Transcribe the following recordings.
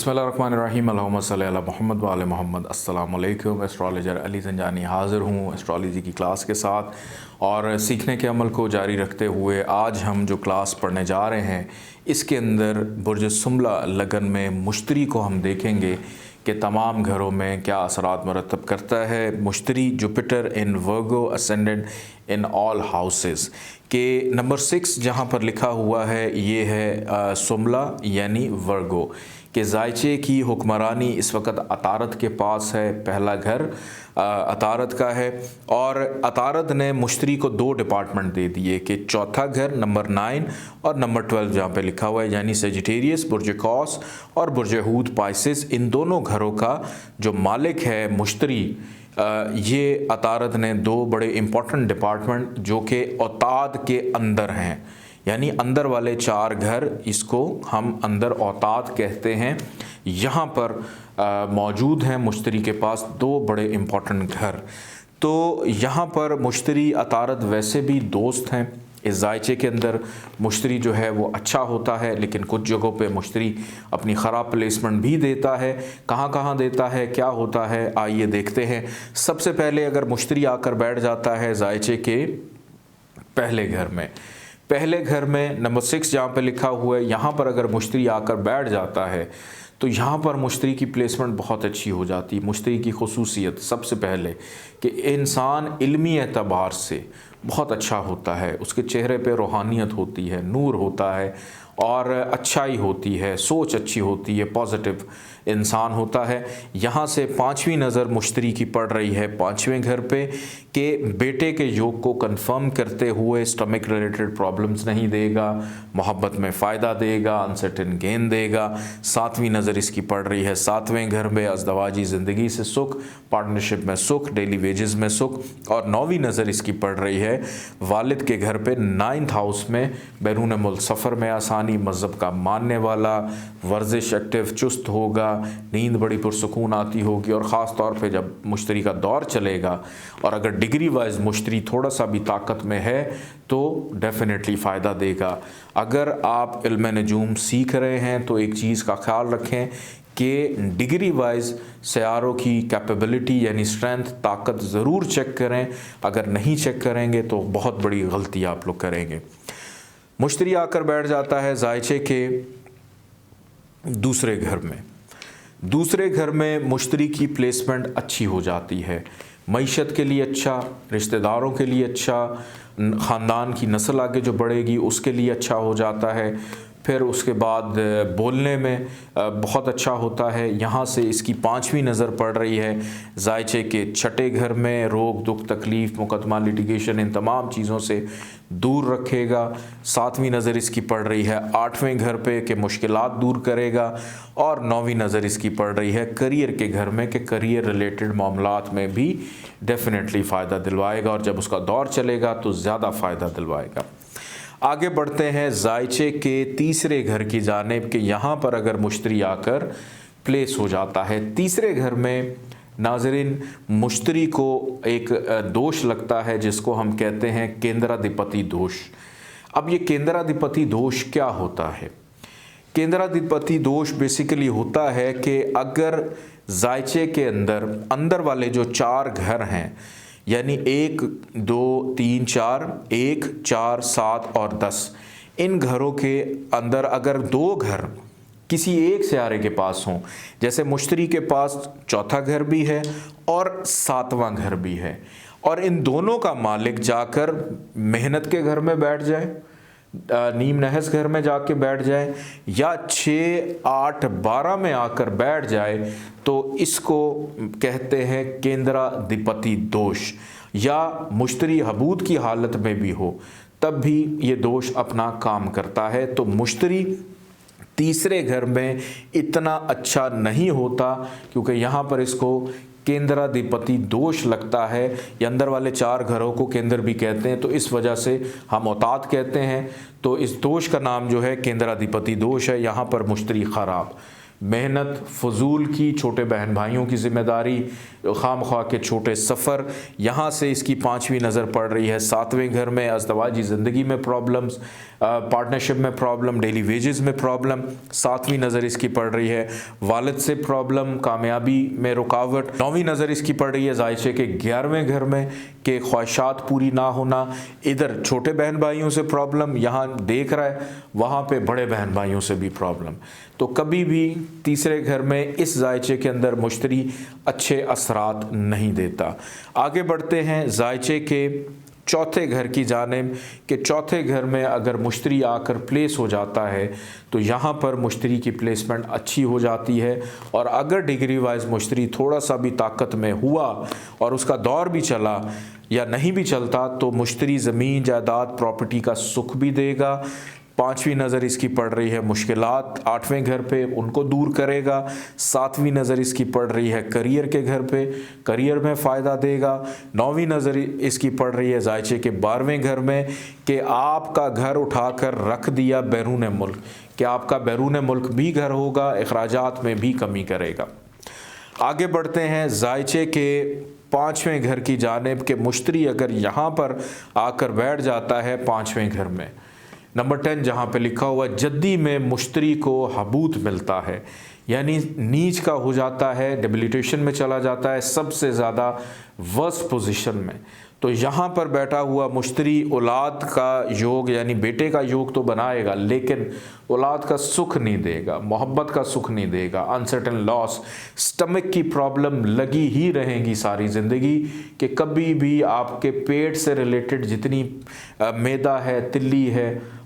बिस्मिल्लाहिर्रहमानिर्रहीम अल्लाहुम्मा सल्ली अला मोहम्मद व आले मोहम्मद। अस्सलाम वालेकुम। एस्ट्रोलॉजर अली ज़ंजानी हाज़िर हूँ एस्ट्रोलॉजी की क्लास के साथ और सीखने के अमल को जारी रखते हुए आज हम जो क्लास पढ़ने जा रहे हैं इसके अंदर बुर्ज सुमला लगन में मुश्तरी को हम देखेंगे कि तमाम घरों में क्या असरात मरतब करता है। मुश्तरी Jupiter in Virgo ascendant in all houses के नंबर 6 जहाँ पर लिखा हुआ है ये है सुमला यानी वर्गो के जायचे की हुक्मरानी इस वक्त अतारद के पास है। पहला घर अतारद का है और अतारद ने मुश्तरी को 2 डिपार्टमेंट दे दिए कि चौथा घर नंबर 9 और नंबर 12 जहाँ पे लिखा हुआ है यानी सेजिटेरियस बुर्ज कौस और बुर्ज हूत पाइसिस, इन दोनों घरों का जो मालिक है मुश्तरी ये अतारद ने 2 बड़े इम्पॉर्टेंट डिपार्टमेंट जो कि औताद के अंदर हैं यानी अंदर वाले 4 घर, इसको हम अंदर औताद कहते हैं। यहाँ पर मौजूद हैं मुश्तरी के पास 2 बड़े इम्पॉर्टेंट घर। तो यहाँ पर मुश्तरी अतारद वैसे भी दोस्त हैं। इस जायचे के अंदर मुश्तरी जो है वो अच्छा होता है, लेकिन कुछ जगहों पे मुश्तरी अपनी ख़राब प्लेसमेंट भी देता है। कहाँ कहाँ देता है, क्या होता है, आइए देखते हैं। सबसे पहले अगर मुश्तरी आकर बैठ जाता है जायचे के पहले घर में नंबर 6 जहाँ पे लिखा हुआ है, यहाँ पर अगर मुश्तरी आकर बैठ जाता है तो यहाँ पर मुश्तरी की प्लेसमेंट बहुत अच्छी हो जाती है। मुश्तरी की खुसूसियत सबसे पहले कि इंसान इल्मी एतबार से बहुत अच्छा होता है, उसके चेहरे पे रूहानियत होती है, नूर होता है और अच्छाई होती है, सोच अच्छी होती है, पॉजिटिव इंसान होता है। यहाँ से 5वीं नज़र मुश्तरी की पड़ रही है 5वें घर पे कि बेटे के योग को कंफर्म करते हुए स्टमक रिलेटेड प्रॉब्लम्स नहीं देगा, मोहब्बत में फ़ायदा देगा, अनसर्टेन गेन देगा। 7वीं नज़र इसकी पड़ रही है 7वें घर में, अज़दवाजी ज़िंदगी से सुख, पार्टनरशिप में सुख, डेली वेजेस में सुख। और 9वीं नज़र इसकी पड़ रही है वालिद के घर पे 9th हाउस में, बैरून मुल्क सफ़र में आसानी, मज़हब का मानने वाला, वर्जिश एक्टिव चुस्त होगा, नींद बड़ी पुरसुकून आती होगी। और ख़ास तौर पे जब मुश्तरी का दौर चलेगा और अगर डिग्री वाइज मुश्तरी थोड़ा सा भी ताकत में है तो डेफिनेटली फ़ायदा देगा। अगर आप इल्म नजूम सीख रहे हैं तो एक चीज़ का ख्याल रखें कि डिग्री वाइज सयारों की कैपेबिलिटी यानी स्ट्रेंथ, ताकत ज़रूर चेक करें। अगर नहीं चेक करेंगे तो बहुत बड़ी गलती आप लोग करेंगे। मुश्तरी आकर बैठ जाता है जायचे के दूसरे घर में मुश्तरी की प्लेसमेंट अच्छी हो जाती है। मईशत के लिए अच्छा, रिश्तेदारों के लिए अच्छा, ख़ानदान की नस्ल आगे जो बढ़ेगी उसके लिए अच्छा हो जाता है। फिर उसके बाद बोलने में बहुत अच्छा होता है। यहाँ से इसकी 5वीं नज़र पड़ रही है जायचे के 6ठे घर में, रोग दुख तकलीफ़ मुकदमा लिटिगेशन इन तमाम चीज़ों से दूर रखेगा। 7वीं नज़र इसकी पड़ रही है 8वें घर पे कि मुश्किलात दूर करेगा। और 9वीं नज़र इसकी पड़ रही है करियर के घर में कि करियर रिलेटेड मामलात में भी डेफिनेटली फ़ायदा दिलवाएगा और जब उसका दौर चलेगा तो ज़्यादा फ़ायदा दिलवाएगा। आगे बढ़ते हैं जायचे के 3रे घर की जानिब कि यहाँ पर अगर मुश्तरी आकर प्लेस हो जाता है 3रे घर में, नाज़रीन मुश्तरी को एक दोष लगता है जिसको हम कहते हैं केंद्राधिपति दोष। अब ये केंद्राधिपति दोष क्या होता है? केंद्राधिपति दोष बेसिकली होता है कि अगर जायचे के अंदर वाले जो 4 घर हैं यानी 1, 2, 3, 4, 1, 4, 7 और 10, इन घरों के अंदर अगर 2 घर किसी एक सयारे के पास हों, जैसे मुश्तरी के पास 4था घर भी है और 7वां घर भी है, और इन दोनों का मालिक जाकर मेहनत के घर में बैठ जाए, नीम नहस घर में जाके बैठ जाए या 6, 8, 12 में आकर बैठ जाए तो इसको कहते हैं केंद्राधिपति दोष। या मुश्तरी हबूद की हालत में भी हो तब भी ये दोष अपना काम करता है। तो मुश्तरी 3रे घर में इतना अच्छा नहीं होता क्योंकि यहाँ पर इसको केंद्राधिपति दोष लगता है। ये अंदर वाले 4 घरों को केंद्र भी कहते हैं तो इस वजह से हम औताद कहते हैं। तो इस दोष का नाम जो है केंद्राधिपति दोष है। यहाँ पर मुश्तरी ख़राब, मेहनत फजूल की, छोटे बहन भाइयों की ज़िम्मेदारी, खामख्वाह के छोटे सफ़र, यहाँ से इसकी 5वीं नज़र पड़ रही है। 7वें घर में अज़दवाजी ज़िंदगी में प्रॉब्लम्स, पार्टनरशिप में प्रॉब्लम, डेली वेजेस में प्रॉब्लम, 7वीं नज़र इसकी पड़ रही है। वालिद से प्रॉब्लम, कामयाबी में रुकावट, 9वीं नज़र इसकी पड़ रही है ज़ायचे के 11वें घर में कि ख्वाहिशात पूरी ना होना। इधर छोटे बहन भाइयों से प्रॉब्लम, यहाँ देख रहा है वहाँ पे बड़े बहन भाइयों से भी प्रॉब्लम। तो कभी भी तीसरे घर में इस ज़ायचे के अंदर मुश्तरी अच्छे असरात नहीं देता। आगे बढ़ते हैं ज़ायचे के चौथे घर की जानिब कि चौथे घर में अगर मुश्तरी आकर प्लेस हो जाता है तो यहाँ पर मुश्तरी की प्लेसमेंट अच्छी हो जाती है। और अगर डिग्री वाइज मुश्तरी थोड़ा सा भी ताकत में हुआ और उसका दौर भी चला या नहीं भी चलता तो मुश्तरी ज़मीन जायदाद प्रॉपर्टी का सुख भी देगा। 5वीं नज़र इसकी पड़ रही है मुश्किलात, 8वें घर पे उनको दूर करेगा। 7वीं नज़र इसकी पड़ रही है करियर के घर पे, करियर में फ़ायदा देगा। 9वीं नज़र इसकी पड़ रही है ज़ायचे के 12वें घर में कि आपका घर उठाकर रख दिया बैरून मुल्क, कि आपका बैरून मुल्क भी घर होगा, अखराजात में भी कमी करेगा। आगे बढ़ते हैं ज़ायचे के 5वें घर की जानिब कि मुश्तरी अगर यहाँ पर आकर बैठ जाता है 5वें घर में, नंबर 10 जहाँ पे लिखा हुआ जद्दी में मुश्तरी को हबूत मिलता है, यानी नीच का हो जाता है, डेबिलिटेशन में चला जाता है, सबसे ज़्यादा वर्स्ट पोजीशन में। तो यहाँ पर बैठा हुआ मुश्तरी औलाद का योग यानी बेटे का योग तो बनाएगा लेकिन औलाद का सुख नहीं देगा, मोहब्बत का सुख नहीं देगा। अनसर्टन लॉस, स्टमक की प्रॉब्लम लगी ही रहेंगी सारी ज़िंदगी कि कभी भी आपके पेट से रिलेटेड जितनी मैदा है, तिल्ली है,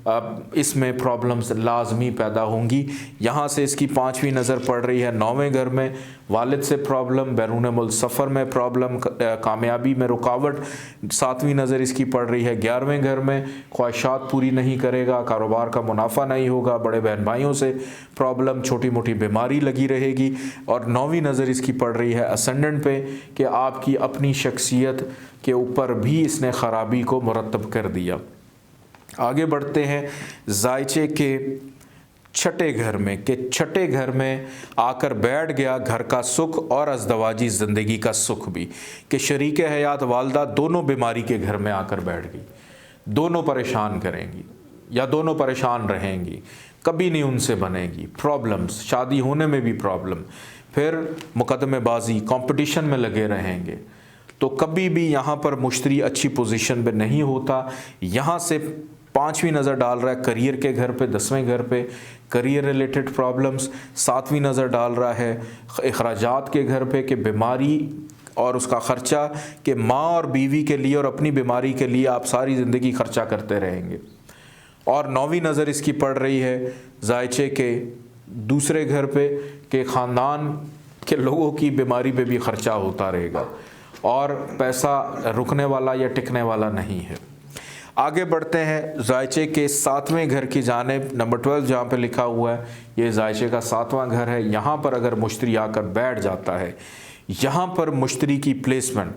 इसमें प्रॉब्लम्स लाजमी पैदा होंगी। यहाँ से इसकी 5वीं नज़र पड़ रही है 9वें घर में, वालिद से प्रॉब्लम, बैरून मुल्क सफ़र में प्रॉब्लम, कामयाबी में रुकावट। 7वीं नज़र इसकी पड़ रही है 11वें घर में, ख्वाहिशात पूरी नहीं करेगा, कारोबार का मुनाफा नहीं होगा, बड़े बहन भाइयों से प्रॉब्लम, छोटी मोटी बीमारी लगी रहेगी। और 9वीं नज़र इसकी पड़ रही है असेंडेंट पे कि आपकी अपनी शख्सियत के ऊपर भी इसने ख़राबी को मुरतब कर दिया। आगे बढ़ते हैं ज़ायचे के 6ठे घर में कि 6ठे घर में आकर बैठ गया घर का सुख और अज़दवाजी ज़िंदगी का सुख भी, कि शरीक हयात वालदा दोनों बीमारी के घर में आकर बैठ गई, दोनों परेशान करेंगी या दोनों परेशान रहेंगी, कभी नहीं उनसे बनेगी, प्रॉब्लम्स, शादी होने में भी प्रॉब्लम, फिर मुकदमेबाजी, कंपटीशन में लगे रहेंगे। तो कभी भी यहाँ पर मुश्तरी अच्छी पोजीशन पे नहीं होता। यहाँ से 5वीं नज़र डाल रहा है करियर के घर पे, 10वें घर पे करियर रिलेटेड प्रॉब्लम्स। 7वीं नज़र डाल रहा है अखराजात के घर पे कि बीमारी और उसका ख़र्चा, कि माँ और बीवी के लिए और अपनी बीमारी के लिए आप सारी ज़िंदगी खर्चा करते रहेंगे। और 9वीं नज़र इसकी पड़ रही है ज़ायचे के दूसरे घर पे कि ख़ानदान के लोगों की बीमारी पे भी ख़र्चा होता रहेगा और पैसा रुकने वाला या टिकने वाला नहीं है। आगे बढ़ते हैं ज़ायचे के 7वें घर की जानिब, नंबर 12 जहाँ पे लिखा हुआ है ये ज़ायचे का 7वां घर है। यहाँ पर अगर मुश्तरी आकर बैठ जाता है, यहाँ पर मुश्तरी की प्लेसमेंट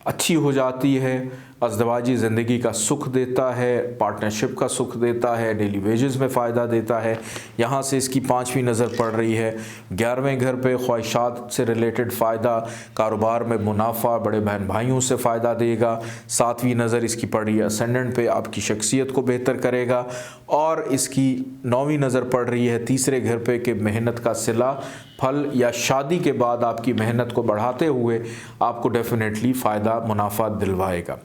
अच्छी हो जाती है, अज़दवाजी ज़िंदगी का सुख देता है, पार्टनरशिप का सुख देता है, डेली वेजेस में फ़ायदा देता है। यहाँ से इसकी 5वीं नज़र पड़ रही है 11वें घर पे, ख्वाहिशात से रिलेटेड फ़ायदा, कारोबार में मुनाफा, बड़े बहन भाइयों से फ़ायदा देगा। 7वीं नज़र इसकी पड़ रही है असेंडेंट पे, आपकी शख्सियत को बेहतर करेगा। और इसकी 9वीं नज़र पड़ रही है तीसरे घर पे कि मेहनत का सिला, फल या शादी के बाद आपकी मेहनत को बढ़ाते हुए आपको डेफिनेटली फ़ायदा मुनाफा दिलवाएगा।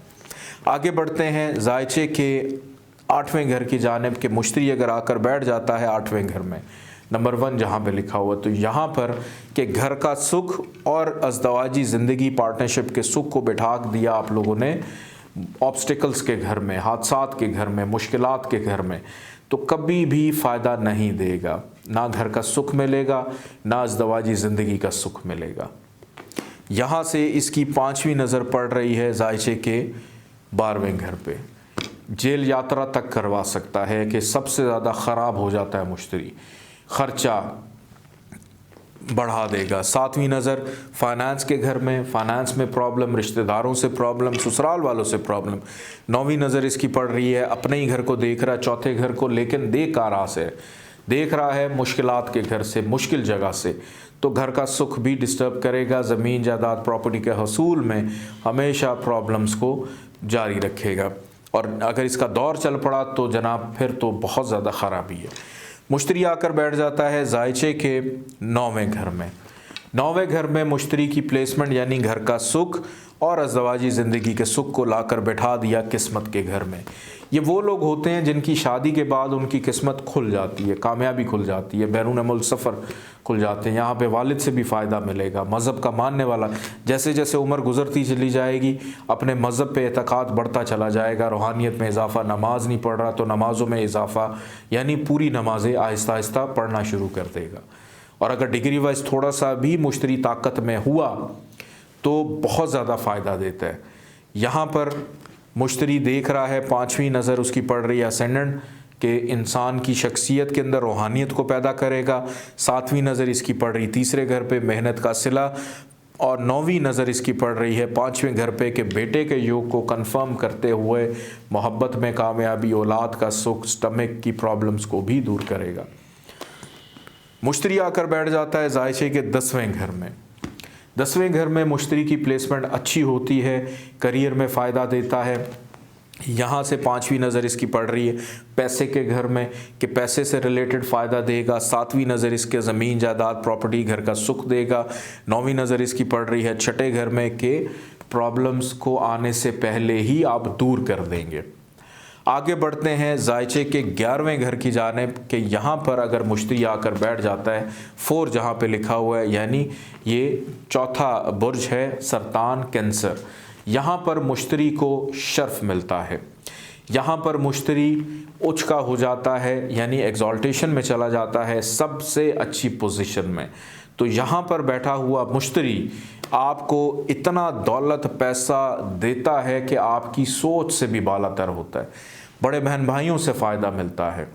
आगे बढ़ते हैं ज़ायचे के 8वें घर की जानिब कि मुश्तरी अगर आकर बैठ जाता है 8वें घर में, नंबर 1 जहाँ पे लिखा हुआ, तो यहाँ पर कि घर का सुख और अज़दवाजी ज़िंदगी पार्टनरशिप के सुख को बिठा दिया आप लोगों ने ऑब्स्टिकल्स के घर में, हादसात के घर में, मुश्किलात के घर में, तो कभी भी फ़ायदा नहीं देगा। ना घर का सुख मिलेगा, ना अज़दवाजी ज़िंदगी का सुख मिलेगा। यहाँ से इसकी 5वीं नज़र पड़ रही है ज़ायचे के 12वें घर पे, जेल यात्रा तक करवा सकता है कि सबसे ज़्यादा ख़राब हो जाता है मुश्तरी, ख़र्चा बढ़ा देगा। 7वीं नज़र फाइनेंस के घर में, फाइनेंस में प्रॉब्लम, रिश्तेदारों से प्रॉब्लम, ससुराल वालों से प्रॉब्लम। 9वीं नज़र इसकी पड़ रही है अपने ही घर को देख रहा है, चौथे घर को, लेकिन देख आ रहा से देख रहा है मुश्किलात के घर से, मुश्किल जगह से, तो घर का सुख भी डिस्टर्ब करेगा, ज़मीन जायदाद प्रॉपर्टी के हसूल में हमेशा प्रॉब्लम्स को जारी रखेगा। और अगर इसका दौर चल पड़ा तो जनाब फिर तो बहुत ज़्यादा ख़राबी है। मुश्तरी आकर बैठ जाता है जायचे के 9वें घर में। 9वें घर में मुश्तरी की प्लेसमेंट यानी घर का सुख और अज़दवाजी ज़िंदगी के सुख को लाकर बैठा दिया किस्मत के घर में। ये वो लोग होते हैं जिनकी शादी के बाद उनकी किस्मत खुल जाती है, कामयाबी खुल जाती है, बैरून मुल्क सफ़र खुल जाते हैं, यहाँ पे वालिद से भी फ़ायदा मिलेगा, मज़हब का मानने वाला। जैसे जैसे उम्र गुजरती चली जाएगी अपने मज़हब पे एतक़ाद बढ़ता चला जाएगा, रूहानियत में इजाफ़ा, नमाज नहीं पढ़ रहा तो नमाज़ों में इजाफ़ा, यानी पूरी नमाज़ें आहिस्ता आहिस्ता पढ़ना शुरू कर देगा। और अगर डिग्री वाइज थोड़ा सा भी मुश्तरी ताकत में हुआ तो बहुत ज़्यादा फ़ायदा देता है। यहाँ पर मुश्तरी देख रहा है 5वीं नज़र उसकी पड़ रही है असेंडेंट के इंसान की शख्सियत के अंदर रूहानियत को पैदा करेगा। 7वीं नज़र इसकी पड़ रही 3रे घर पे मेहनत का सिला, और 9वीं नज़र इसकी पड़ रही है 5वें घर पे कि बेटे के योग को कंफर्म करते हुए मोहब्बत में कामयाबी, औलाद का सुख, स्टमक की प्रॉब्लम्स को भी दूर करेगा। मुश्तरी आकर बैठ जाता है जायचे के 10वें घर में। 10वें घर में मुश्तरी की प्लेसमेंट अच्छी होती है, करियर में फ़ायदा देता है। यहाँ से 5वीं नज़र इसकी पड़ रही है पैसे के घर में कि पैसे से रिलेटेड फ़ायदा देगा। 7वीं नज़र इसके ज़मीन जायदाद प्रॉपर्टी घर का सुख देगा। 9वीं नज़र इसकी पड़ रही है 6ठे घर में कि प्रॉब्लम्स को आने से पहले ही आप दूर कर देंगे। आगे बढ़ते हैं जायचे के 11वें घर की जानिब कि यहाँ पर अगर मुश्तरी आकर बैठ जाता है 4 जहाँ पे लिखा हुआ है, यानी ये चौथा बुर्ज है सरतान कैंसर। यहाँ पर मुश्तरी को शर्फ मिलता है, यहाँ पर मुश्तरी उच्च का हो जाता है, यानी एग्जॉल्टेशन में चला जाता है, सबसे अच्छी पोजीशन में। तो यहाँ पर बैठा हुआ मुश्तरी आपको इतना दौलत पैसा देता है कि आपकी सोच से भी बालातर होता है। बड़े बहन भाइयों से फ़ायदा मिलता है,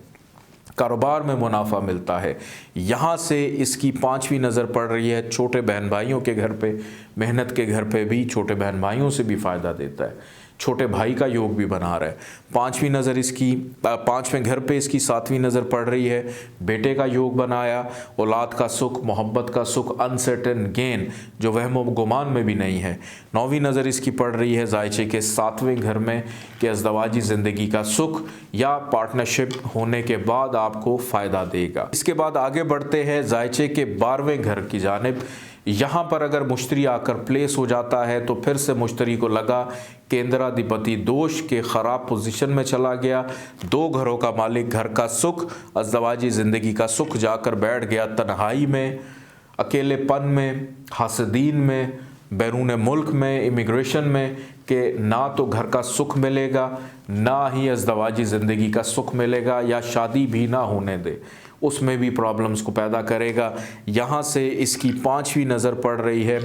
कारोबार में मुनाफा मिलता है। यहाँ से इसकी 5वीं नज़र पड़ रही है छोटे बहन भाइयों के घर पे, मेहनत के घर पे भी छोटे बहन भाइयों से भी फ़ायदा देता है, छोटे भाई का योग भी बना रहा है। 5वीं नज़र इसकी 5वें घर पे इसकी 7वीं नज़र पड़ रही है, बेटे का योग बनाया, औलाद का सुख, मोहब्बत का सुख, अनसर्टेन गेन जो वहम गुमान में भी नहीं है। 9वीं नज़र इसकी पड़ रही है जायचे के 7वें घर में कि अज़दवाजी ज़िंदगी का सुख या पार्टनरशिप होने के बाद आपको फ़ायदा देगा। इसके बाद आगे बढ़ते हैं जायचे के 12वें घर की जानिब। यहाँ पर अगर मुश्तरी आकर प्लेस हो जाता है तो फिर से मुश्तरी को लगा केंद्राधिपति दोष के ख़राब पोजीशन में चला गया। 2 घरों का मालिक, घर का सुख, अज़दवाजी ज़िंदगी का सुख जाकर बैठ गया तन्हाई में, अकेलेपन में, हासदीन में, बैरून मुल्क में, इमिग्रेशन में, कि ना तो घर का सुख मिलेगा ना ही अज़दवाजी ज़िंदगी का सुख मिलेगा, या शादी भी ना होने दे उसमें भी प्रॉब्लम्स को पैदा करेगा। यहाँ से इसकी 5वीं नज़र पड़ रही है,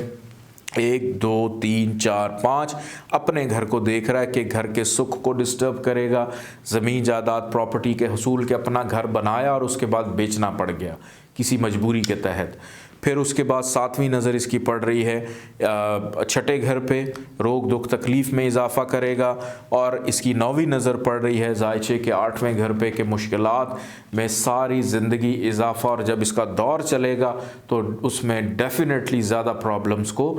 1 2 3 4 5 अपने घर को देख रहा है कि घर के सुख को डिस्टर्ब करेगा। ज़मीन जायदाद प्रॉपर्टी के हसूल के अपना घर बनाया और उसके बाद बेचना पड़ गया किसी मजबूरी के तहत। फिर उसके बाद 7वीं नज़र इसकी पड़ रही है 6ठे घर पे, रोग दुख तकलीफ़ में इजाफ़ा करेगा। और इसकी 9वीं नज़र पड़ रही है जायचे के 8वें घर पे कि मुश्किलात में सारी ज़िंदगी इजाफ़ा, और जब इसका दौर चलेगा तो उसमें डेफिनेटली ज़्यादा प्रॉब्लम्स को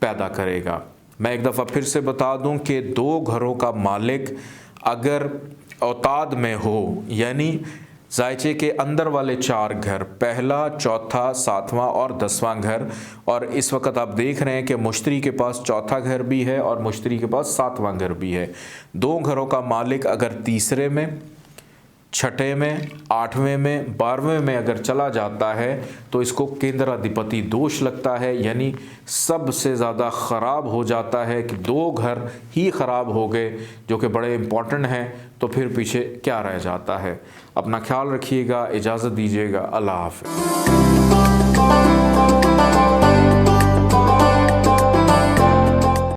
पैदा करेगा। मैं एक दफ़ा फिर से बता दूं कि 2 घरों का मालिक अगर औताद में हो, यानी जायचे के अंदर वाले 4 घर, पहला, चौथा, 7वां और 10वां घर, और इस वक्त आप देख रहे हैं कि मुश्तरी के पास चौथा घर भी है और मुश्तरी के पास 7वां घर भी है। 2 घरों का मालिक अगर 3रे में, 6ठे में, 8वें में, 12वें में अगर चला जाता है तो इसको केंद्राधिपति दोष लगता है, यानी सबसे ज़्यादा ख़राब हो जाता है कि 2 घर ही ख़राब हो गए जो कि बड़े इम्पॉर्टेंट हैं, तो फिर पीछे क्या रह जाता है। अपना ख्याल रखिएगा, इजाज़त दीजिएगा, अल्लाह हाफ़िज़।